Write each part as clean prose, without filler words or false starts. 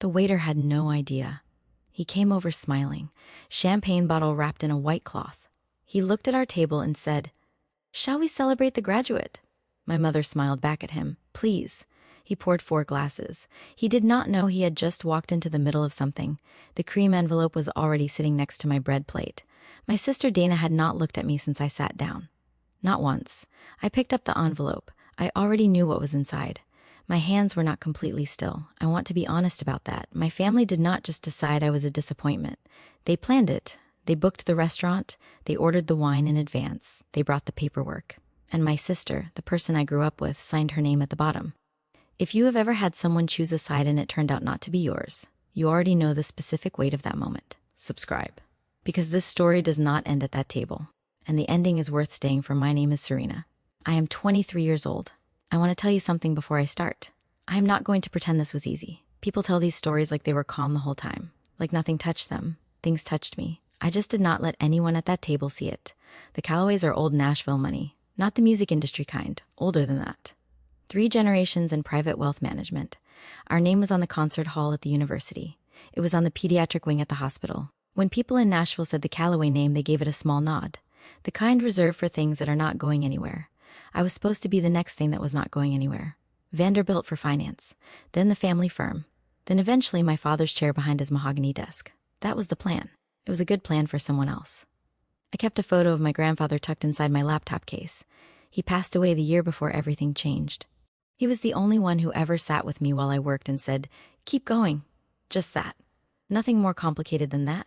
The waiter had no idea. He came over smiling, champagne bottle wrapped in a white cloth. He looked at our table and said, "Shall we celebrate the graduate?" My mother smiled back at him. "Please." He poured 4 glasses. He did not know he had just walked into the middle of something. The cream envelope was already sitting next to my bread plate. My sister Dana had not looked at me since I sat down. Not once. I picked up the envelope. I already knew what was inside. My hands were not completely still. I want to be honest about that. My family did not just decide I was a disappointment. They planned it. They booked the restaurant. They ordered the wine in advance. They brought the paperwork. And my sister, the person I grew up with, signed her name at the bottom. If you have ever had someone choose a side and it turned out not to be yours, you already know the specific weight of that moment. Subscribe. Because this story does not end at that table. And the ending is worth staying for. My name is Serena. I am 23 years old. I want to tell you something before I start. I am not going to pretend this was easy. People tell these stories like they were calm the whole time, like nothing touched them. Things touched me. I just did not let anyone at that table see it. The Callaways are old Nashville money, not the music industry kind, older than that. 3 generations in private wealth management. Our name was on the concert hall at the university. It was on the pediatric wing at the hospital. When people in Nashville said the Callaway name, they gave it a small nod, the kind reserved for things that are not going anywhere. I was supposed to be the next thing that was not going anywhere. Vanderbilt for finance, then the family firm, then eventually my father's chair behind his mahogany desk. That was the plan. It was a good plan for someone else. I kept a photo of my grandfather tucked inside my laptop case. He passed away the year before everything changed. He was the only one who ever sat with me while I worked and said, "Keep going." Just that. Nothing more complicated than that.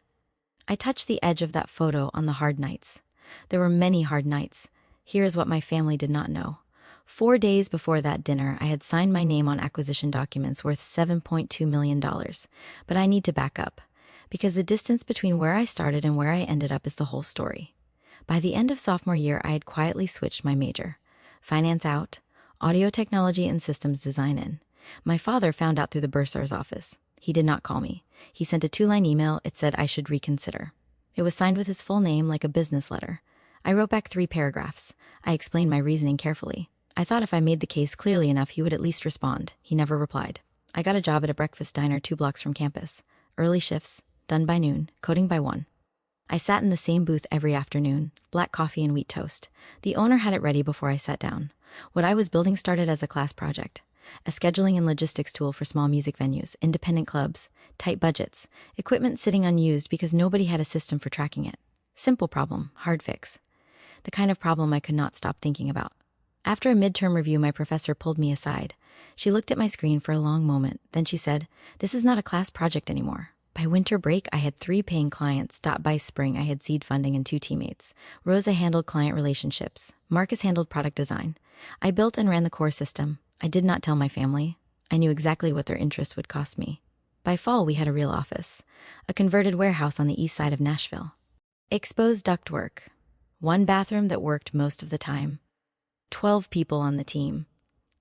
I touched the edge of that photo on the hard nights. There were many hard nights. Here is what my family did not know. 4 days before that dinner, I had signed my name on acquisition documents worth $7.2 million. But I need to back up, because the distance between where I started and where I ended up is the whole story. By the end of sophomore year, I had quietly switched my major. Finance out, audio technology and systems design in. My father found out through the bursar's office. He did not call me. He sent a 2-line email. It said I should reconsider. It was signed with his full name like a business letter. I wrote back 3 paragraphs. I explained my reasoning carefully. I thought if I made the case clearly enough, he would at least respond. He never replied. I got a job at a breakfast diner 2 blocks from campus. Early shifts, done by noon, coding by 1. I sat in the same booth every afternoon, black coffee and wheat toast. The owner had it ready before I sat down. What I was building started as a class project. A scheduling and logistics tool for small music venues, independent clubs, tight budgets, equipment sitting unused because nobody had a system for tracking it. Simple problem, hard fix. The kind of problem I could not stop thinking about. After a midterm review, my professor pulled me aside. She looked at my screen for a long moment. Then she said, "This is not a class project anymore." By winter break, I had 3 paying clients. By spring, I had seed funding and 2 teammates. Rosa handled client relationships. Marcus handled product design. I built and ran the core system. I did not tell my family. I knew exactly what their interest would cost me. By fall, we had a real office. A converted warehouse on the east side of Nashville. Exposed ductwork. 1 bathroom that worked most of the time. 12 people on the team.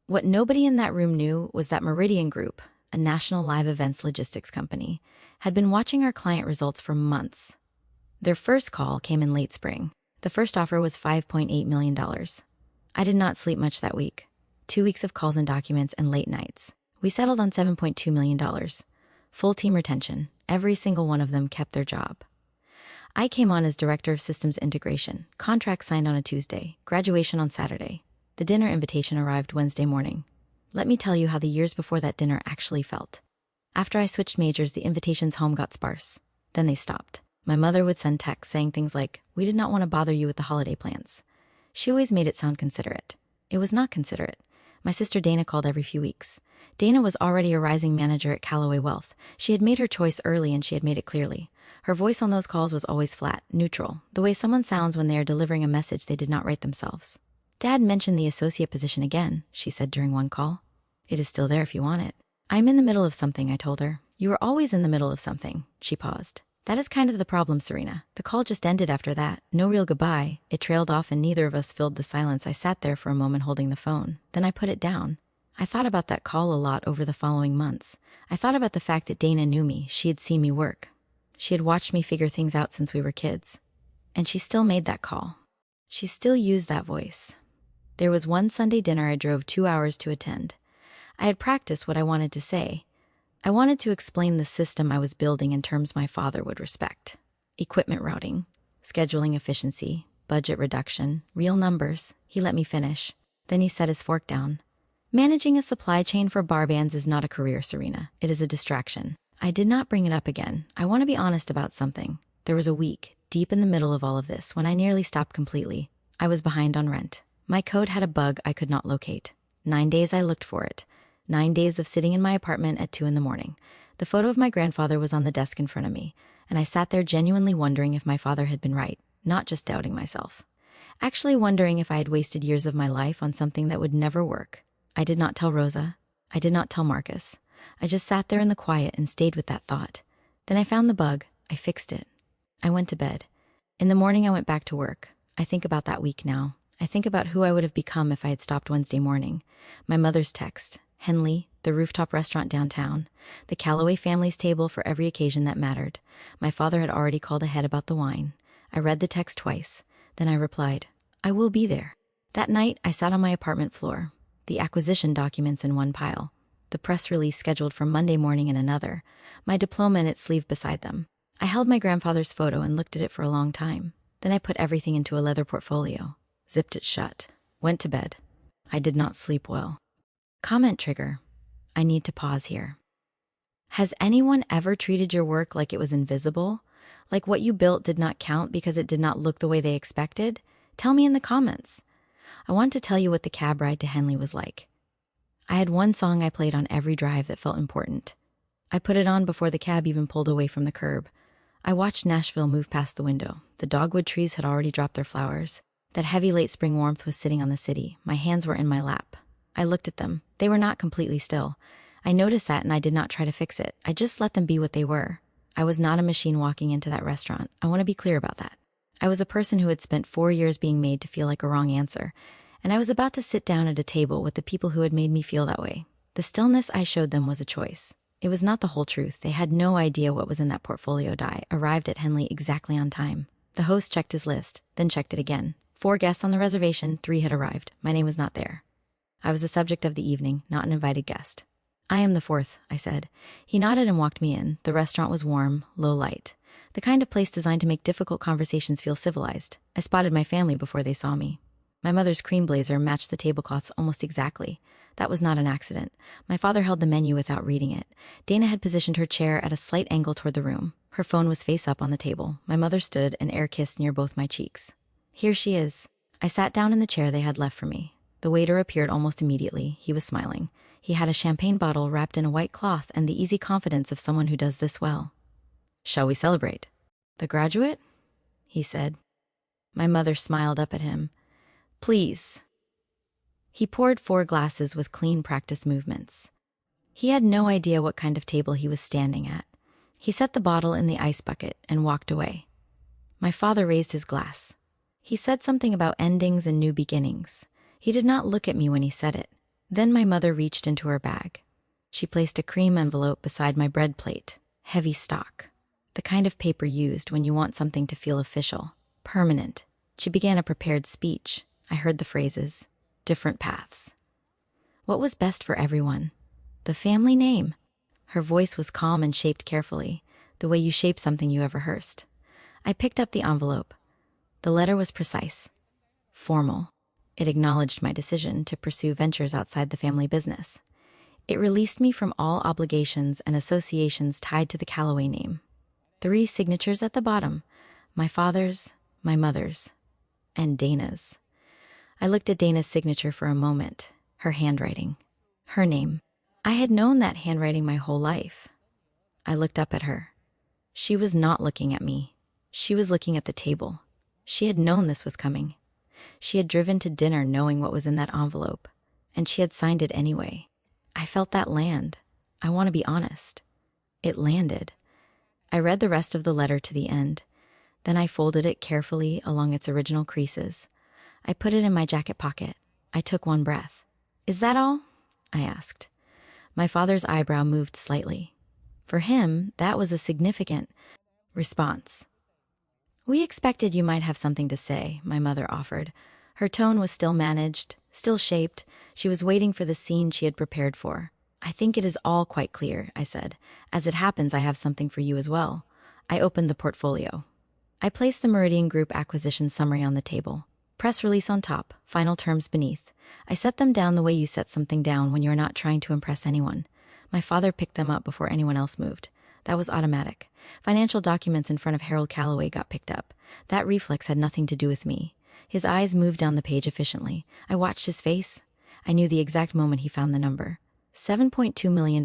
What nobody in that room knew was that Meridian Group, a national live events logistics company, had been watching our client results for months. Their first call came in late spring. The first offer was $5.8 million. I did not sleep much that week. 2 weeks of calls and documents and late nights. We settled on $7.2 million. Full team retention. Every single one of them kept their job. I came on as Director of Systems Integration. Contract signed on a Tuesday. Graduation on Saturday. The dinner invitation arrived Wednesday morning. Let me tell you how the years before that dinner actually felt. After I switched majors, the invitations home got sparse. Then they stopped. My mother would send texts saying things like, "We did not want to bother you with the holiday plans." She always made it sound considerate. It was not considerate. My sister Dana called every few weeks. Dana was already a rising manager at Callaway Wealth. She had made her choice early and she had made it clearly. Her voice on those calls was always flat, neutral, the way someone sounds when they are delivering a message they did not write themselves. "Dad mentioned the associate position again," she said during one call. "It is still there if you want it." "I'm in the middle of something," I told her. "You are always in the middle of something." She paused. "That is kind of the problem, Serena. The call just ended after that. No real goodbye. It trailed off and neither of us filled the silence." I sat there for a moment holding the phone. Then I put it down. I thought about that call a lot over the following months. I thought about the fact that Dana knew me. She had seen me work. She had watched me figure things out since we were kids. And she still made that call. She still used that voice. There was one Sunday dinner I drove 2 hours to attend. I had practiced what I wanted to say, I wanted to explain the system I was building in terms my father would respect. Equipment routing, scheduling efficiency, budget reduction, real numbers. He let me finish. Then he set his fork down. Managing a supply chain for bar bands is not a career, Serena. It is a distraction. I did not bring it up again. I want to be honest about something. There was a week, deep in the middle of all of this, when I nearly stopped completely. I was behind on rent. My code had a bug I could not locate. 9 days I looked for it. 9 days of sitting in my apartment at 2 a.m. The photo of my grandfather was on the desk in front of me, and I sat there genuinely wondering if my father had been right, not just doubting myself. Actually wondering if I had wasted years of my life on something that would never work. I did not tell Rosa. I did not tell Marcus. I just sat there in the quiet and stayed with that thought. Then I found the bug. I fixed it. I went to bed. In the morning, I went back to work. I think about that week now. I think about who I would have become if I had stopped Wednesday morning. My mother's text, Henley, the rooftop restaurant downtown, the Calloway family's table for every occasion that mattered. My father had already called ahead about the wine. I read the text twice. Then I replied, I will be there. That night, I sat on my apartment floor. The acquisition documents in one pile, the press release scheduled for Monday morning in another, my diploma in its sleeve beside them. I held my grandfather's photo and looked at it for a long time. Then I put everything into a leather portfolio, zipped it shut, went to bed. I did not sleep well. Comment trigger. I need to pause here. Has anyone ever treated your work like it was invisible? Like what you built did not count because it did not look the way they expected? Tell me in the comments. I want to tell you what the cab ride to Henley was like. I had one song I played on every drive that felt important. I put it on before the cab even pulled away from the curb. I watched Nashville move past the window. The dogwood trees had already dropped their flowers. That heavy late spring warmth was sitting on the city. My hands were in my lap. I looked at them. They were not completely still. I noticed that and I did not try to fix it. I just let them be what they were. I was not a machine walking into that restaurant. I want to be clear about that. I was a person who had spent 4 years being made to feel like a wrong answer, and I was about to sit down at a table with the people who had made me feel that way. The stillness I showed them was a choice. It was not the whole truth. They had no idea what was in that portfolio die. Arrived at Henley exactly on time. The host checked his list, then checked it again. 4 guests on the reservation, 3 had arrived. My name was not there. I was the subject of the evening, not an invited guest. I am the 4th, I said. He nodded and walked me in. The restaurant was warm, low light. The kind of place designed to make difficult conversations feel civilized. I spotted my family before they saw me. My mother's cream blazer matched the tablecloths almost exactly. That was not an accident. My father held the menu without reading it. Dana had positioned her chair at a slight angle toward the room. Her phone was face up on the table. My mother stood, an air kiss near both my cheeks. Here she is. I sat down in the chair they had left for me. The waiter appeared almost immediately. He was smiling. He had a champagne bottle wrapped in a white cloth and the easy confidence of someone who does this well. Shall we celebrate? The graduate? He said. My mother smiled up at him. Please. He poured 4 glasses with clean practice movements. He had no idea what kind of table he was standing at. He set the bottle in the ice bucket and walked away. My father raised his glass. He said something about endings and new beginnings. He did not look at me when he said it. Then my mother reached into her bag. She placed a cream envelope beside my bread plate. Heavy stock. The kind of paper used when you want something to feel official, permanent. She began a prepared speech. I heard the phrases, different paths. What was best for everyone? The family name. Her voice was calm and shaped carefully, the way you shape something you have rehearsed. I picked up the envelope. The letter was precise, formal. It acknowledged my decision to pursue ventures outside the family business. It released me from all obligations and associations tied to the Calloway name. 3 signatures at the bottom, my father's, my mother's, and Dana's. I looked at Dana's signature for a moment, her handwriting, her name. I had known that handwriting my whole life. I looked up at her. She was not looking at me. She was looking at the table. She had known this was coming. She had driven to dinner knowing what was in that envelope, and she had signed it anyway. I felt that land. I want to be honest. It landed. I read the rest of the letter to the end. Then I folded it carefully along its original creases. I put it in my jacket pocket. I took one breath. Is that all? I asked. My father's eyebrow moved slightly. For him, that was a significant response. We expected you might have something to say, my mother offered. Her tone was still managed, still shaped. She was waiting for the scene she had prepared for. I think it is all quite clear, I said. As it happens, I have something for you as well. I opened the portfolio. I placed the Meridian Group acquisition summary on the table. Press release on top, final terms beneath. I set them down the way you set something down when you are not trying to impress anyone. My father picked them up before anyone else moved. That was automatic. Financial documents in front of Harold Calloway got picked up. That reflex had nothing to do with me. His eyes moved down the page efficiently. I watched his face. I knew the exact moment he found the number. $7.2 million.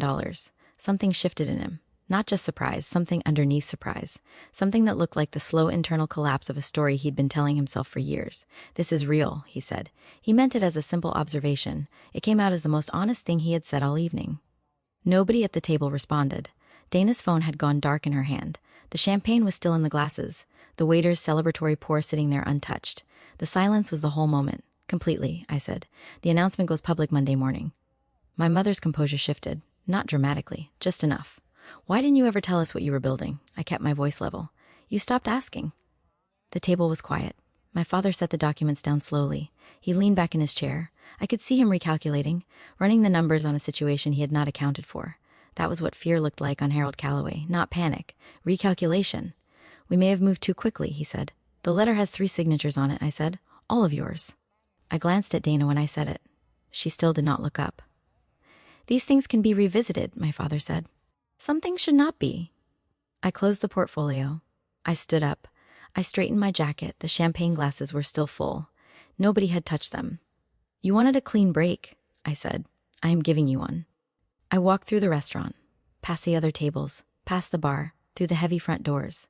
Something shifted in him. Not just surprise, something underneath surprise. Something that looked like the slow internal collapse of a story he'd been telling himself for years. This is real, he said. He meant it as a simple observation. It came out as the most honest thing he had said all evening. Nobody at the table responded. Dana's phone had gone dark in her hand. The champagne was still in the glasses. The waiter's celebratory pour sitting there untouched. The silence was the whole moment. Completely, I said. The announcement goes public Monday morning. My mother's composure shifted. Not dramatically, just enough. Why didn't you ever tell us what you were building? I kept my voice level. You stopped asking. The table was quiet. My father set the documents down slowly. He leaned back in his chair. I could see him recalculating, running the numbers on a situation he had not accounted for. That was what fear looked like on Harold Calloway, not panic. Recalculation. We may have moved too quickly, he said. The letter has 3 signatures on it, I said. All of yours. I glanced at Dana when I said it. She still did not look up. These things can be revisited, my father said. Some things should not be. I closed the portfolio. I stood up. I straightened my jacket. The champagne glasses were still full. Nobody had touched them. You wanted a clean break, I said. I am giving you one. I walked through the restaurant, past the other tables, past the bar, through the heavy front doors,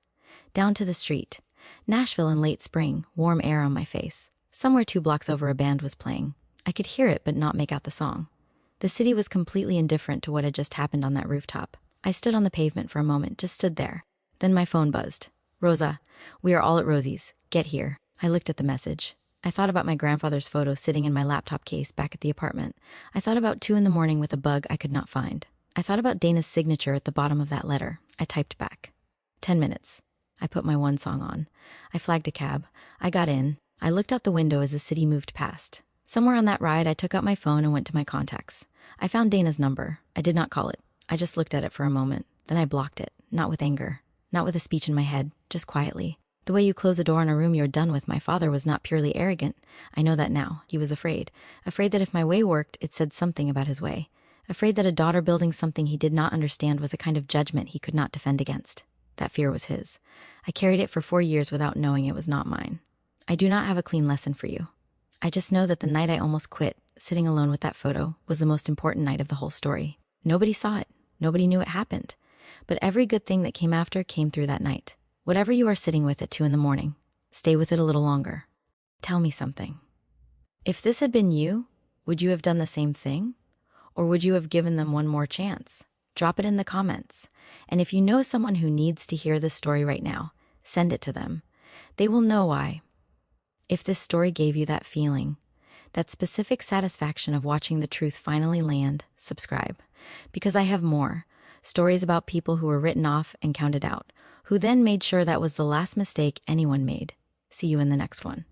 down to the street. Nashville in late spring, warm air on my face. Somewhere 2 blocks over a band was playing. I could hear it but not make out the song. The city was completely indifferent to what had just happened on that rooftop. I stood on the pavement for a moment, just stood there. Then my phone buzzed. Rosa, we are all at Rosie's. Get here. I looked at the message. I thought about my grandfather's photo sitting in my laptop case back at the apartment. I thought about 2 a.m. with a bug I could not find. I thought about Dana's signature at the bottom of that letter. I typed back. 10 minutes. I put my one song on. I flagged a cab. I got in. I looked out the window as the city moved past. Somewhere on that ride, I took out my phone and went to my contacts. I found Dana's number. I did not call it. I just looked at it for a moment. Then I blocked it. Not with anger. Not with a speech in my head. Just quietly. The way you close a door in a room you're done with. My father was not purely arrogant. I know that now. He was afraid. Afraid that if my way worked, it said something about his way. Afraid that a daughter building something he did not understand was a kind of judgment he could not defend against. That fear was his. I carried it for 4 years without knowing it was not mine. I do not have a clean lesson for you. I just know that the night I almost quit, sitting alone with that photo, was the most important night of the whole story. Nobody saw it. Nobody knew it happened. But every good thing that came after came through that night. Whatever you are sitting with at 2 a.m, stay with it a little longer. Tell me something. If this had been you, would you have done the same thing? Or would you have given them one more chance? Drop it in the comments. And if you know someone who needs to hear this story right now, send it to them. They will know why. If this story gave you that feeling, that specific satisfaction of watching the truth finally land, subscribe. Because I have more. Stories about people who were written off and counted out, who then made sure that was the last mistake anyone made. See you in the next one.